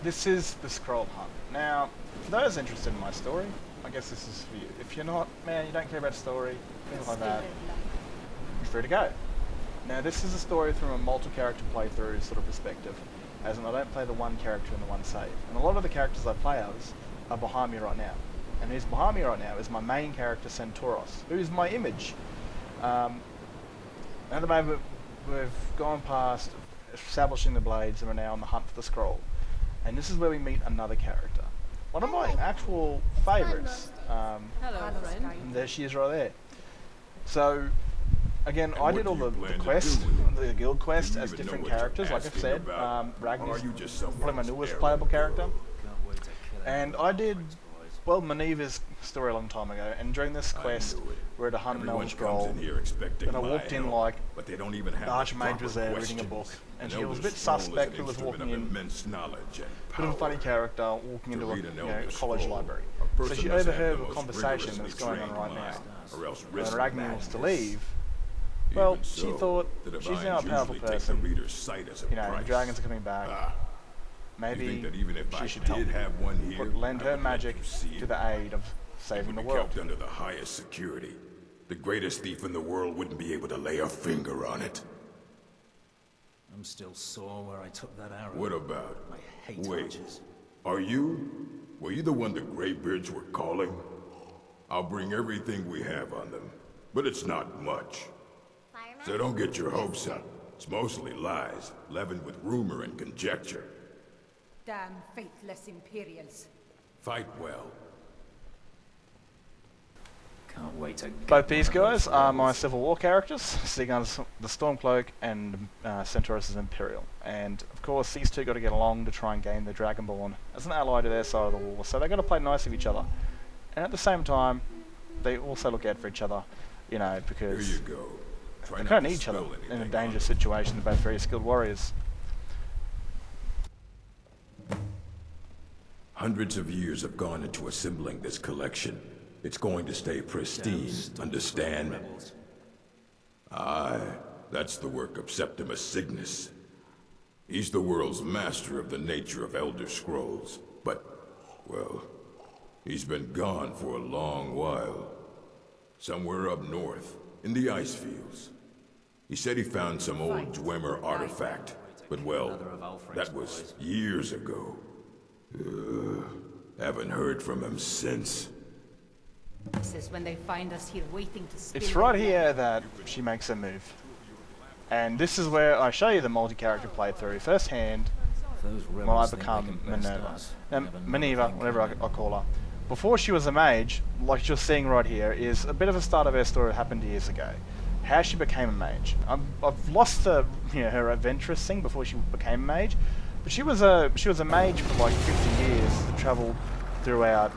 this is the Scroll Hunt. Now, for those interested in my story, I guess this is for you. If you're not, man, you don't care about story, things like that, you're free to go. Now, this is a story from a multi-character playthrough sort of perspective, as in I don't play the one character in the one save. And a lot of the characters I play as are behind me right now. And who's behind me right now is my main character, Centauros, who's my image. At the moment, we've gone past establishing the blades and we're now on the hunt for the scroll. And this is where we meet another character. One of my actual favourites. Hello, friend. And there she is right there. So, again, I did all the quest, the guild quest as different characters, like I've said. Ragni's probably my newest playable character. And I did, well, Minerva's story a long time ago, and during this quest, we're at a hunt in Elderscroll, and I walked in like, the Archmage was there reading a book, and she was a bit suspect who was walking in, bit of a funny character, walking into a college library. So she overheard a conversation that's going on right now. When Ragni wants to leave, well, she thought, she's now a powerful person, the dragons are coming back, maybe she should help lend her magic to the aid of saving the world. Kept under the highest security. The greatest thief in the world wouldn't be able to lay a finger on it. I'm still sore where I took that arrow. What about? I hate archers. Were you the one the Greybeards were calling? I'll bring everything we have on them, but it's not much. So don't get your hopes up. It's mostly lies, leavened with rumor and conjecture. Damn faithless Imperials. Fight well. Can't wait to Both these guys are my Civil War characters, Sigun's the Stormcloak and Centauros' Imperial. And of course these two got to get along to try and gain the Dragonborn as an ally to their side of the war, so they got to play nice with each other. And at the same time, they also look out for each other, because Here you go. they kind of need each other in a dangerous situation. They're both very skilled warriors. Hundreds of years have gone into assembling this collection. It's going to stay pristine, understand? Aye, that's the work of Septimus Cygnus. He's the world's master of the nature of Elderscrolls, but, well, he's been gone for a long while. Somewhere up north, in the ice fields. He said he found some old Dwemer artifact, but well, that was years ago. Haven't heard from him since. This is when they find us here waiting to spill. It's right here that she makes her move. And this is where I show you the multi-character playthrough firsthand when I become Minerva. Minerva, whatever I call her. Before she was a mage, like you're seeing right here, is a bit of a start of her story that happened years ago. How she became a mage. I've lost the her adventurous thing before she became a mage, but she was a mage for like 50 years, travelled throughout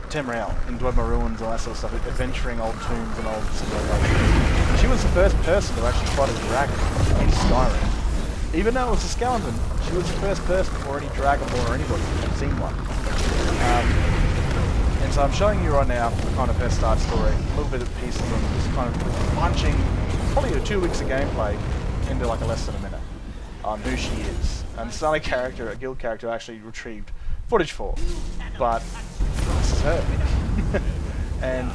Temrael in Dwemer ruins and all that sort of stuff, adventuring old tombs and old civilizations. She was the first person to actually fight a dragon in Skyrim. Even though it was a skeleton, she was the first person before any Dragonborn or anybody had seen one. And so I'm showing you right now kind of her start story, a little bit of pieces of just kind of punching probably 2 weeks of gameplay into like less than a minute on who she is. And it's not a character, a guild character I actually retrieved footage for, but this is her. And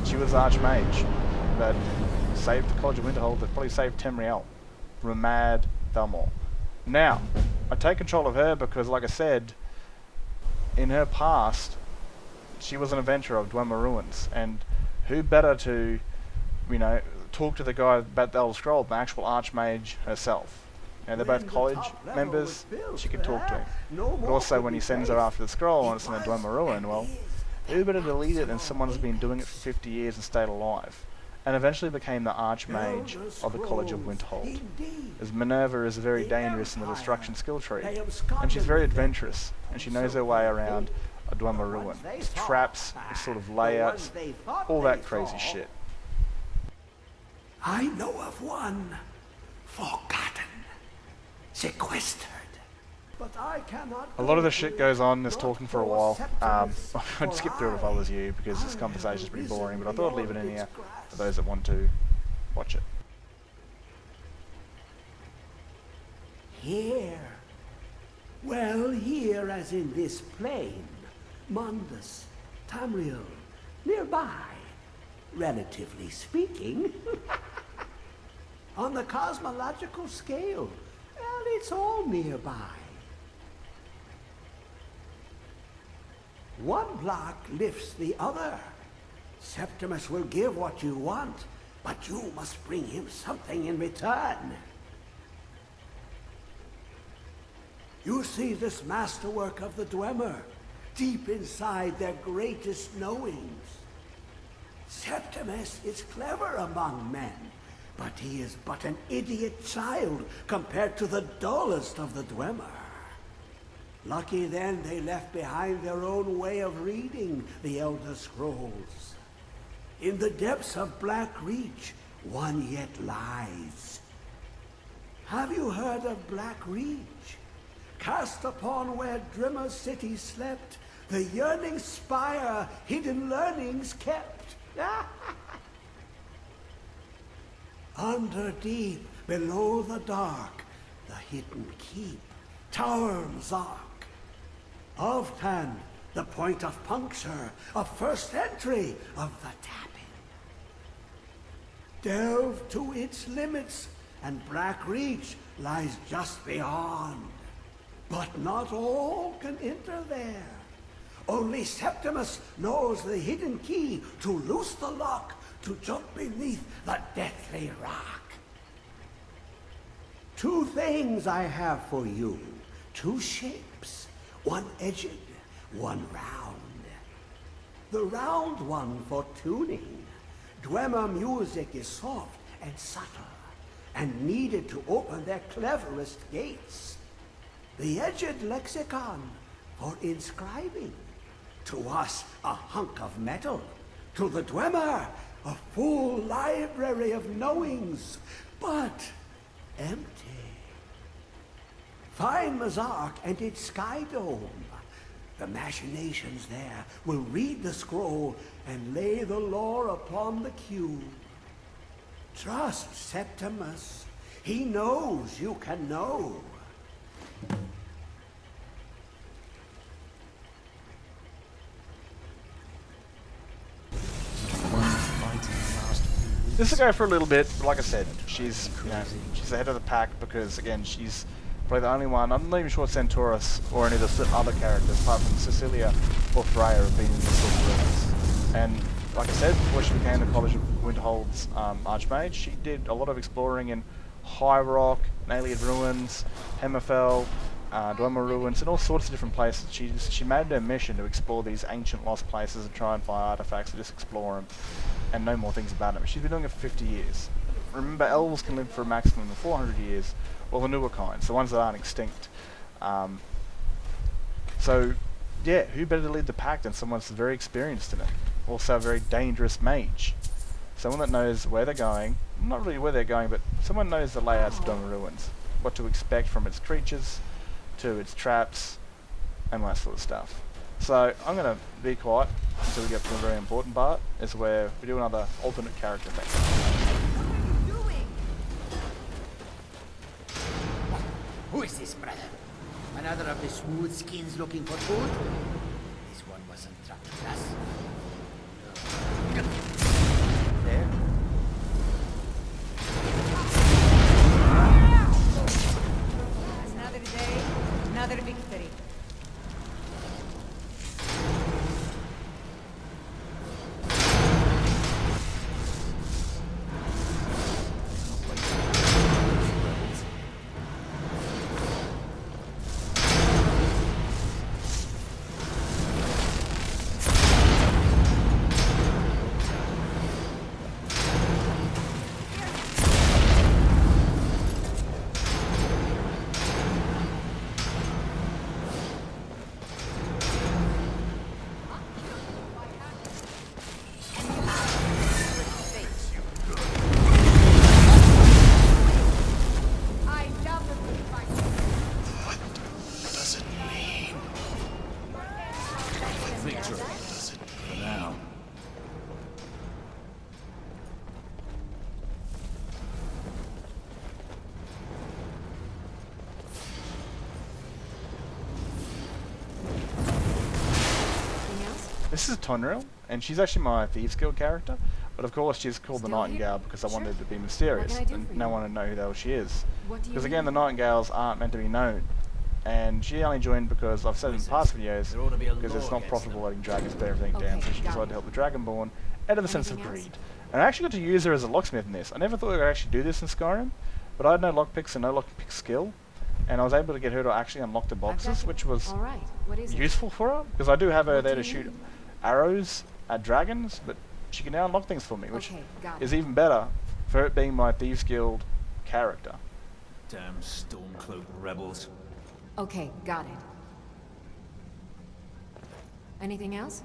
she was Archmage that saved the College of Winterhold, that probably saved Temrael from a mad Falmer. Now, I take control of her because, like I said, in her past, she was an adventurer of Dwemer ruins, and who better to, talk to the guy about the Elderscroll than the actual Archmage herself. They're both college members, she could talk to him. But also when he sends her after the scroll and it's in a Dwemer ruin, well, who better to lead it than someone who's been doing it for 50 years and stayed alive, and eventually became the Archmage of the College of Winterhold. As Minerva is very dangerous in the destruction skill tree, and she's very adventurous, and she knows her way around a Dwemer ruin. It's traps, it's sort of layouts, all that crazy shit. I know of one, forgotten, sequestered. But I cannot. A lot of the shit goes on, this talking for a while. I'd skip through it if I was you, because this conversation is pretty boring, but I thought I'd leave it in here for those that want to watch it. Here, Well, here as in this plain, Mundus, Tamriel, nearby, relatively speaking. On the cosmological scale, well, it's all nearby. One block lifts the other. Septimus will give what you want, but you must bring him something in return. You see this masterwork of the Dwemer, deep inside their greatest knowings. Septimus is clever among men, but he is but an idiot child compared to the dullest of the Dwemer. Lucky then they left behind their own way of reading the Elderscrolls. In the depths of Black Reach, one yet lies. Have you heard of Black Reach? Cast upon where Dwemer city slept, the yearning spire hidden learnings kept. Under deep, below the dark, the hidden keep, Tower Zark. Oftan, the point of puncture, of first entry of the tapping. Delve to its limits, and Black Reach lies just beyond. But not all can enter there. Only Septimus knows the hidden key to loose the lock, to jump beneath the deathly rock. Two things I have for you. Two shapes. One edged, one round. The round one for tuning. Dwemer music is soft and subtle, and needed to open their cleverest gates. The edged lexicon for inscribing. To us, a hunk of metal. To the Dwemer, a full library of knowings, but empty. Find Mazark and its sky dome. The machinations there will read the scroll and lay the lore upon the cube. Trust Septimus. He knows you can know. This will go for a little bit, but like I said, she's she's ahead of the pack because again she's probably the only one. I'm not even sure Centaurus or any of the other characters apart from Cecilia or Freya have been in these sort of rooms. And like I said, before she became the College of Winterhold's Archmage, she did a lot of exploring in High Rock, Naleid Ruins, Hammerfell, Dwemer Ruins, and all sorts of different places. She made it her mission to explore these ancient lost places and try and find artifacts and just explore them and know more things about them. She's been doing it for 50 years. Remember, elves can live for a maximum of 400 years, well, the newer kinds, the ones that aren't extinct. So, yeah, who better to lead the pack than someone that's very experienced in it? Also a very dangerous mage. Someone that knows where they're going, not really where they're going, but someone knows the layouts of Dwemer Ruins, what to expect from its creatures, to its traps, and that sort of stuff. So, I'm going to be quiet until we get to the very important part, is where we do another alternate character thing. What are you doing? Who is this, brother? Another of the smooth skins looking for food? This one wasn't trapped with us. There. Another day, another victory. This is Tonril, and she's actually my Thieves Guild character, but of course she's called the Nightingale because I wanted her to be mysterious, and no one would know who the hell she is. Because again, the Nightingales aren't meant to be known, and she only joined because I've said in past videos, because it's not profitable letting dragons bear everything down, so she decided to help the Dragonborn out of a sense of greed. And I actually got to use her as a locksmith in this. I never thought I could actually do this in Skyrim, but I had no lockpicks and no lockpick skill, and I was able to get her to actually unlock the boxes, which was useful for her, because I do have her there to shoot arrows at dragons, but she can now unlock things for me, which is even better for it being my Thieves Guild character. Damn stormcloaked rebels. Okay, got it. Anything else?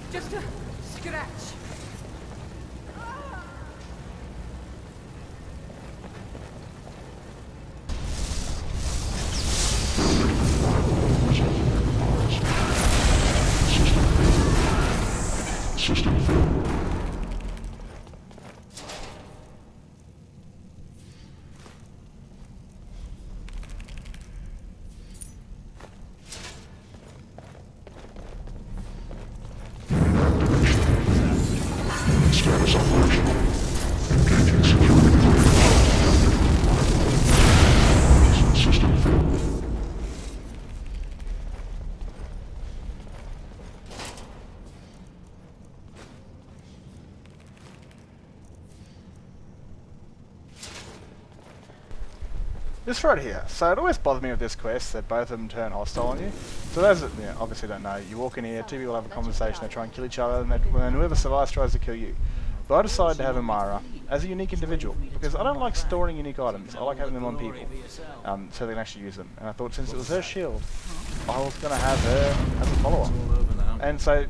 Just a scratch. This right here. So it always bothered me with this quest that both of them turn hostile on you. So those that obviously don't know, you walk in here, two people have a conversation, they try and kill each other, and then whoever survives tries to kill you. But I decided to have Amara as a unique individual, because I don't like storing unique items, I like having them on people, so they can actually use them. And I thought since it was her shield, I was going to have her as a follower. And so,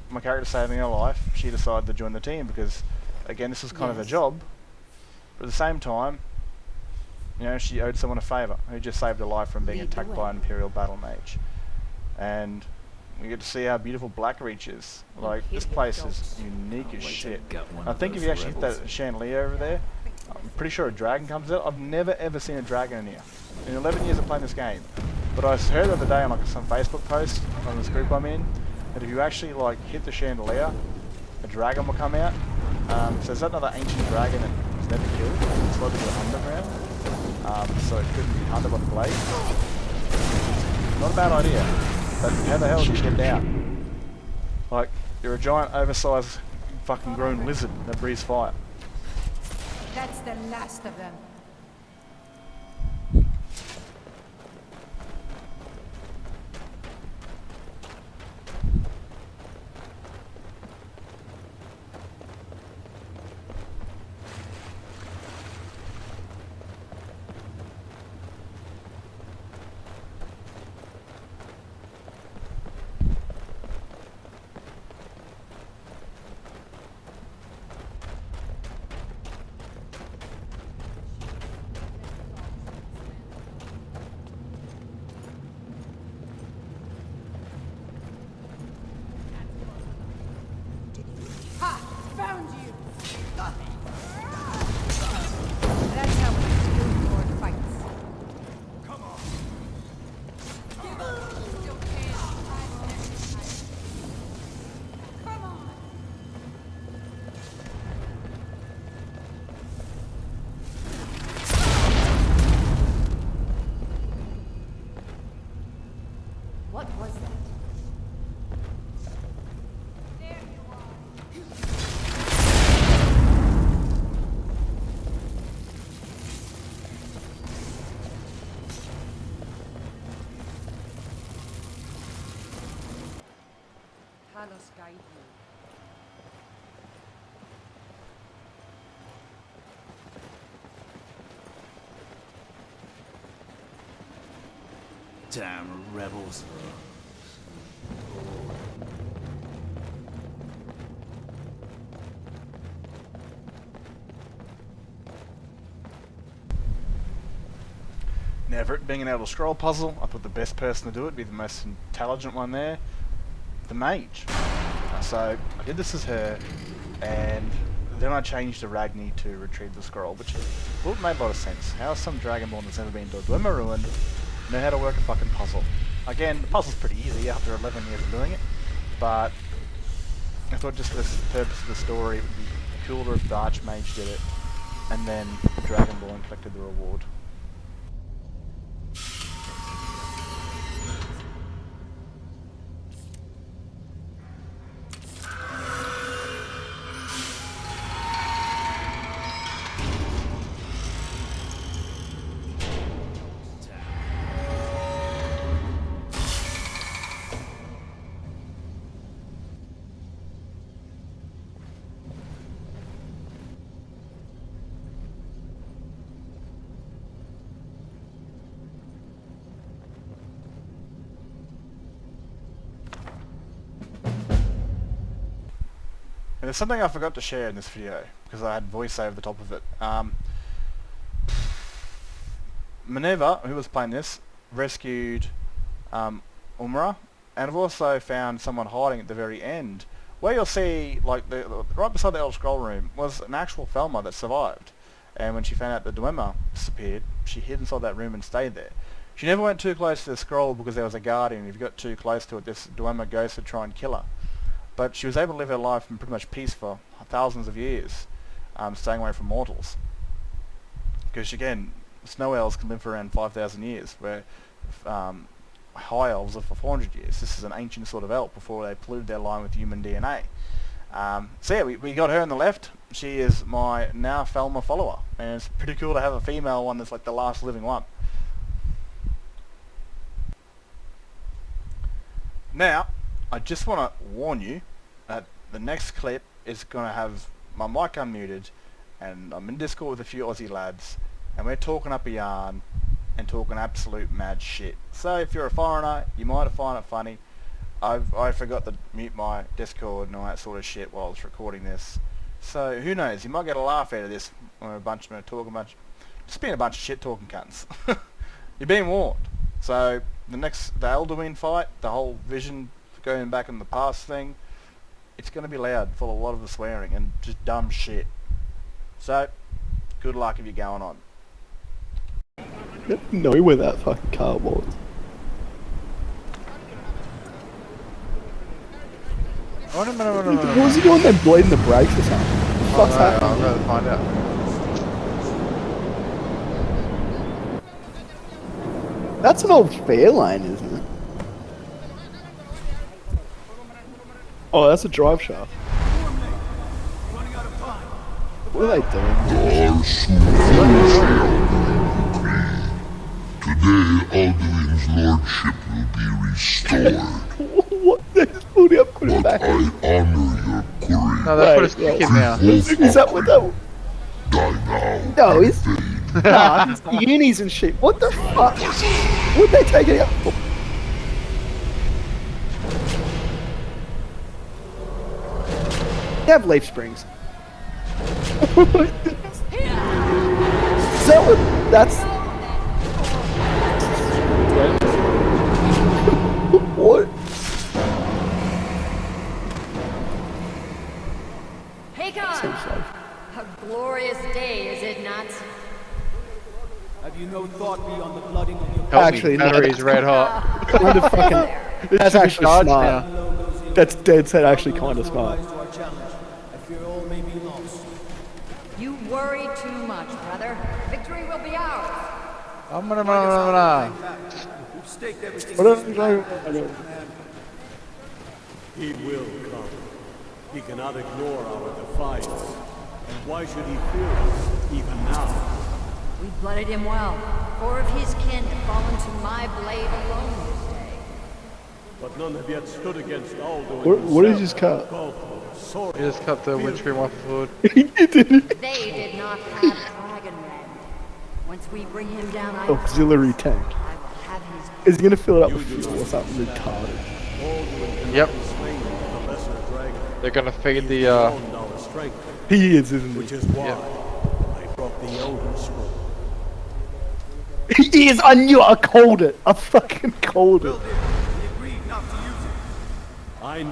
my character saving her life, she decided to join the team, because again this was kind of a job, but at the same time, you know, she owed someone a favour who just saved her life from being attacked by an Imperial battle mage. And we get to see how beautiful Blackreach is. Like, this place is unique as shit. I think if you actually hit that chandelier over there, I'm pretty sure a dragon comes out. I've never ever seen a dragon in here. In 11 years of playing this game. But I heard the other day on like some Facebook post on this group I'm in, that if you actually like hit the chandelier, a dragon will come out. So is that another ancient dragon that was never killed? It's like to go underground. so it couldn't be hunted by the blade. Not a bad idea, but how the hell did you get down? Like, you're a giant, oversized, fucking grown lizard that breathes fire. That's the last of them. Ha! Found you! That's how we do more fights. Come on! Still can. Come on! What was that? There you are. Talos guide you. Damn rebels. Now, for it being an Elderscroll puzzle, I thought the best person to do it would be the most intelligent one there, the mage. So I did this as her, and then I changed to Ragni to retrieve the scroll, which thought made a lot of sense. How is some Dragonborn that's never been to a Dwemer ruin know how to work a fucking puzzle? Again, the puzzle's pretty easy after 11 years of doing it, but I thought just for the purpose of the story, it would be cooler if the Archmage did it, and then Dragonborn collected the reward. And there's something I forgot to share in this video, because I had voice over the top of it. Minerva, who was playing this, rescued Altmer, and I've also found someone hiding at the very end. Where you'll see, like, right beside the Elderscroll room, was an actual Falmer that survived. And when she found out the Dwemer disappeared, she hid inside that room and stayed there. She never went too close to the scroll because there was a guardian. If you got too close to it, this Dwemer ghost would try and kill her. But she was able to live her life in pretty much peace for thousands of years, staying away from mortals. Because again, snow elves can live for around 5,000 years, where high elves live for 400 years. This is an ancient sort of elf before they polluted their line with human DNA. So yeah, we got her on the left. She is my now Falmer follower, and it's pretty cool to have a female one that's like the last living one. Now, I just want to warn you that the next clip is going to have my mic unmuted, and I'm in Discord with a few Aussie lads, and we're talking up a yarn and talking absolute mad shit. So if you're a foreigner, you might find it funny. I forgot to mute my Discord and all that sort of shit while I was recording this. So who knows, you might get a laugh out of this when we're just being a bunch of shit talking cunts. You're being warned. So the Elderwin fight, the whole vision going back in the past thing, it's going to be loud, full of a lot of the swearing and just dumb shit. So, good luck if you're going on. Know where that fucking car was. Oh, no. Was he doing that blade in the brakes or something? What the fuck's happening? I'll go find out. That's an old Fairlane, isn't it? Oh, that's a drive shaft. What are they doing? Today, Alduin's lordship will be restored. What? They just pulled it up, put it But back. I honor your courage. No, they put us kick him now. Is that what that was? Die now. No, it's... Nah, it's unis and shit. What the fuck? What'd they take it out for? They have leaf springs. Is that what... That's... What? Hey, God! Seems like... A glorious day, is it not? Have you no thought beyond the flooding of your... Actually, no, battery's red hot. kind of fucking... That's actually charged smart. That's dead set actually kind of smart. To our challenge. I fear all may be lost. You worry too much, brother. Victory will be ours. We've staked everything. He will come. He cannot ignore our defiance. And why should he fear us, even now? We blooded him well. 4 of his kin have fallen to my blade alone this day. But none have yet stood against Aldo. What did you just cut? He just cut the windscreen wiper fluid. They did not have Dragonborn. Once we bring him down, I Auxiliary tank. will have his... Is he gonna fill it up with fuel or something retarded? Yep. They're gonna feed the He is, isn't Which he? is why I brought the Elderscroll. He is! I knew it! I called it! I fucking called it!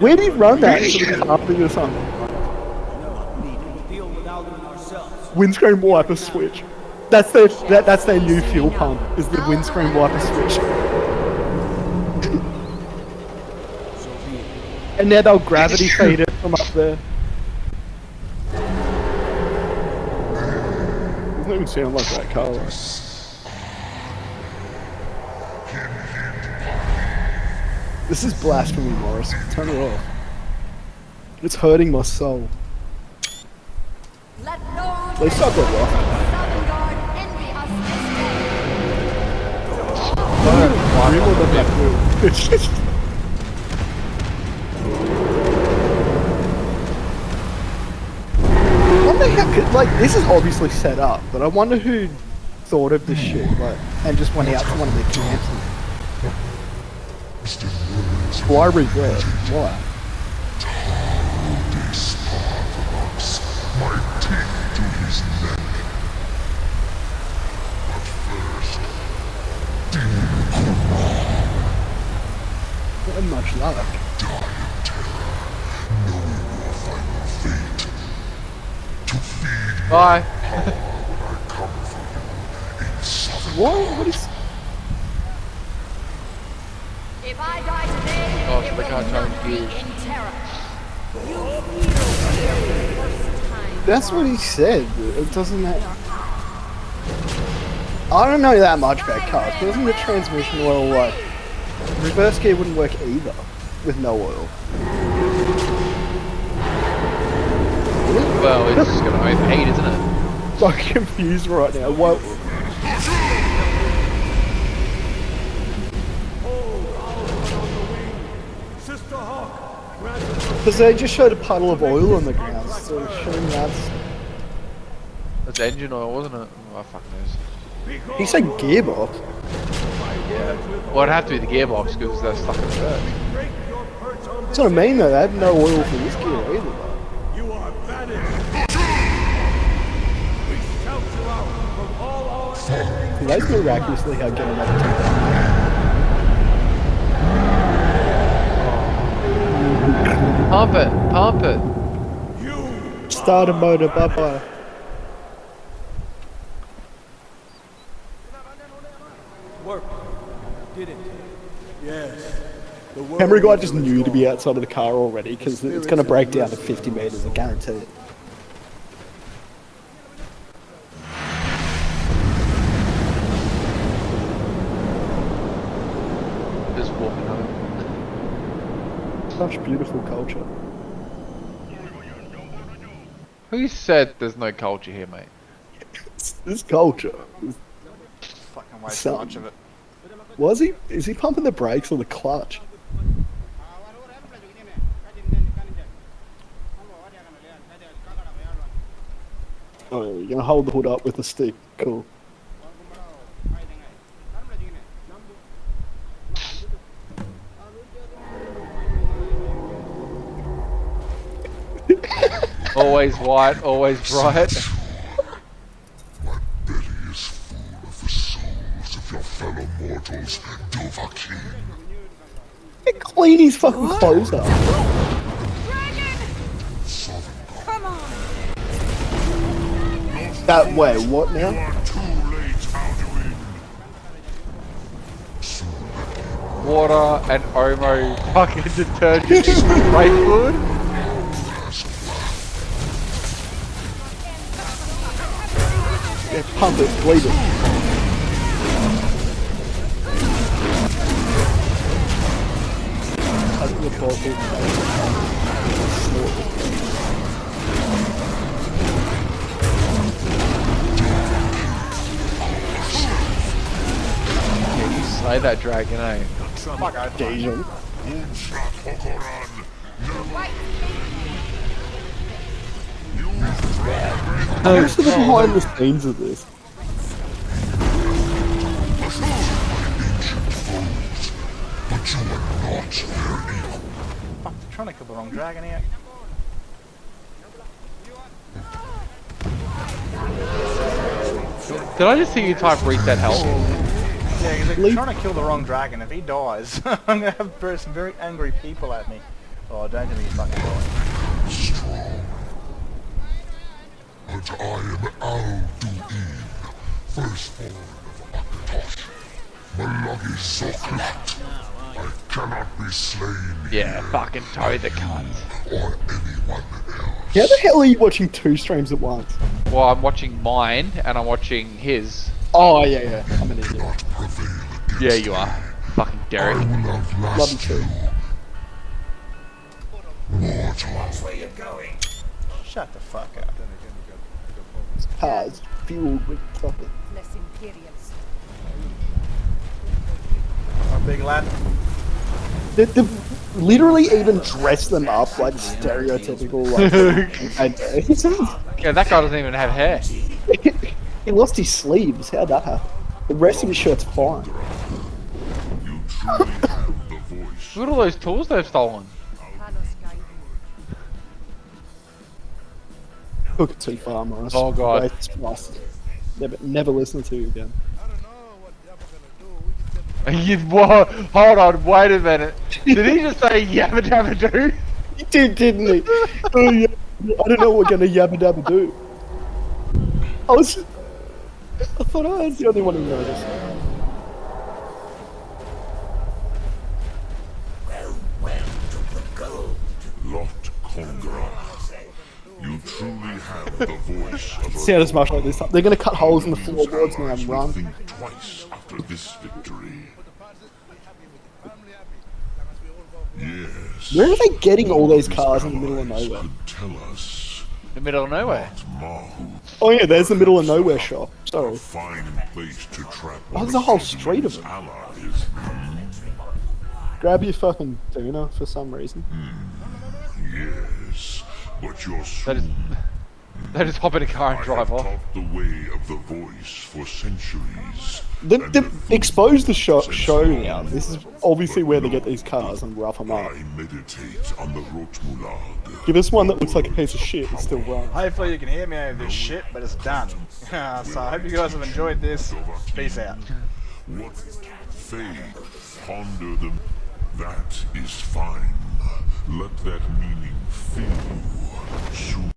Where did he run that? After the sun. Windscreen wiper switch. That's their that's their new fuel pump. Is the windscreen wiper switch. And now they'll gravity feed it from up there. Doesn't even sound like that car. Right? This is blasphemy, Morris. Turn it off. It's hurting my soul. Let no At least I've got rock. Guard envy us It's just... I wonder how could, like, this is obviously set up, but I wonder who thought of this shit, like, and just went out to one of their camps and... Why regret? Why? Not much luck. Bye. What is... If I die today, Oh, it so they will can't not charge be you. in terror. You feel the worst time. That's what he said. It doesn't that... I don't know that much about cars, but isn't the transmission oil like... Reverse gear wouldn't work either, with no oil. Well, it's just gonna overheat, isn't it? I'm confused right now. What? Because they just showed a puddle of oil on the ground, so showing that's... That's engine oil, wasn't it? Oh, fuck knows. He said gearbox. Yeah. Well, it'd have to be the gearbox because they're stuck in the dirt. That's what I mean though, they had no oil for this gear either. You are banished. We shout you out from all our enemies. That's miraculously how getting that Pump it! Pump it! Start a motor, bye bye. Work. Did it. Yes. Henry guy just knew to be outside of the car already because it's going to break down to 50 meters, I guarantee it. Such beautiful culture. Who said there's no culture here, mate? This culture. Fucking way too much of it. Was he? Is he pumping the brakes or the clutch? Oh, you're gonna hold the hood up with a stick. Cool. Always white, always bright. My belly is full of the souls of your fellow mortals, Dovahkiin. Clean his fucking clothes up. Come on! That way, what now? You are too late, Alduin. Water and Omo fucking detergent spray food. Yeah, pump it, bleed it. Cut the bottle. Yeah, you slay that dragon, eh? Fuck, I Asian. What's the behind the scenes of this? But you are not their equal. Fuck, trying to kill the wrong dragon here. Did I just see you type reset health? Yeah, because they're trying to kill the wrong dragon. If he dies, I'm gonna have some very angry people at me. Oh, don't tell me you fucking die. Strong. But I am Alduin, firstborn of Akatosh. Malagi Zoklat. I cannot be slain Yeah, here, fucking toe the cunt. or anyone else. How the hell are you watching two streams at once? Well, I'm watching mine and I'm watching his. Oh, yeah. I'm an idiot. Cannot prevail against Yeah, you are. Fucking I Derek. will Love you outlast too. you. Mortal. Shut the fuck up. Cars fueled with fucking. Less Imperials. Our big lad. They literally even dress them up like stereotypical like. Yeah, that guy doesn't even have hair. He lost his sleeves. How'd that happen? The rest of his shirt's fine. You truly have the voice. Look at all those tools they've stolen. Took it too far, Morris. Oh, God. Wait, it's lost. Never listen to you again. What? Hold on, wait a minute. Did he just say yabba dabba doo? He did, didn't he? Oh, yeah. I don't know what we're gonna yabba dabba do. I thought I was the only one who noticed. Lot Conqueror. You truly have the voice of a Sound much like this. They're gonna cut holes in the floorboards now and will run. think twice after this victory. Yes. Where are they getting all these cars in the middle of Allies nowhere? could tell us The middle of nowhere. Mahu, Oh yeah, there's the middle of nowhere shop. Sorry. a fine place to trap Oh, there's a whole street of his them. allies. Grab your fucking tuna for some reason. Yes, but you're That is. They just hop in a car and I drive have off. taught the way of the voice for centuries. They've exposed the show now. This is obviously where they get these cars and rough them up. I meditate on the Rotmulag. Give us one that looks like a piece of shit and still runs. Hopefully you can hear me over this shit, but it's done. So I hope you guys have enjoyed this. Peace out. What faith? Ponder them. That is fine. Let that meaning fill you. Soon